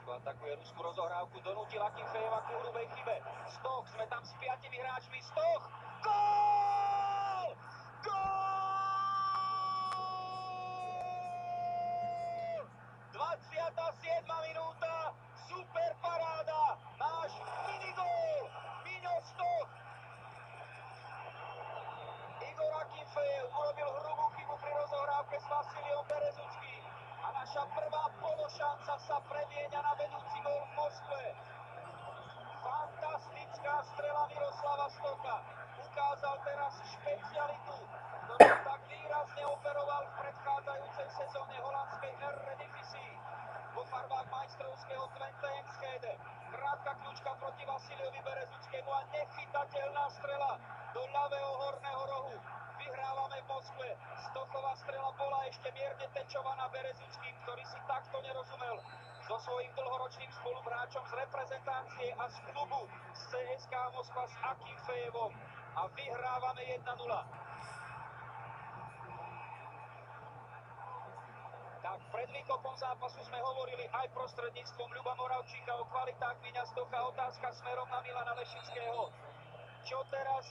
Atakuje ruskú rozohrávku, donútil Akinfejeva ku hrubej chybe. Stoch, sme tam s 5 hráčmi. Stoch! Gól! Gól! 27. minúta, super paráda, náš minigól, Miňo Stoch. Igor Akinfejev urobil hrubú chybu pri rozohrávke s Vasiliom Berezuckým a naša prvá pološanca sa premieňa na vedúci gól v Moskve. Fantastická strela Miroslava Stocha. Ukázal teraz špecialitu, ktorú tak výrazne operoval v predchádzajúcej sezóne holandskej Eredivisie. Vo farbách majstrovského Twente Enschede. Krátka kľúčka proti Vasiliovi Berezuckému a nechytateľná strela do ľavého horného rohu. Vyhrávame v Moskve. Stochová strela bola ešte mierne tečovaná Berezuckým, ktorý si takto nerozumel so svojím dlhoročným spoluhráčom z reprezentácie a z klubu z CSKA Moskva s Akinfejevom. A vyhrávame 1-0. Tak pred výkopom zápasu sme hovorili aj prostredníctvom Ľuba Moravčíka o kvalitách Miňa Stocha. Otázka smerom na Milana Lešického. Čo teraz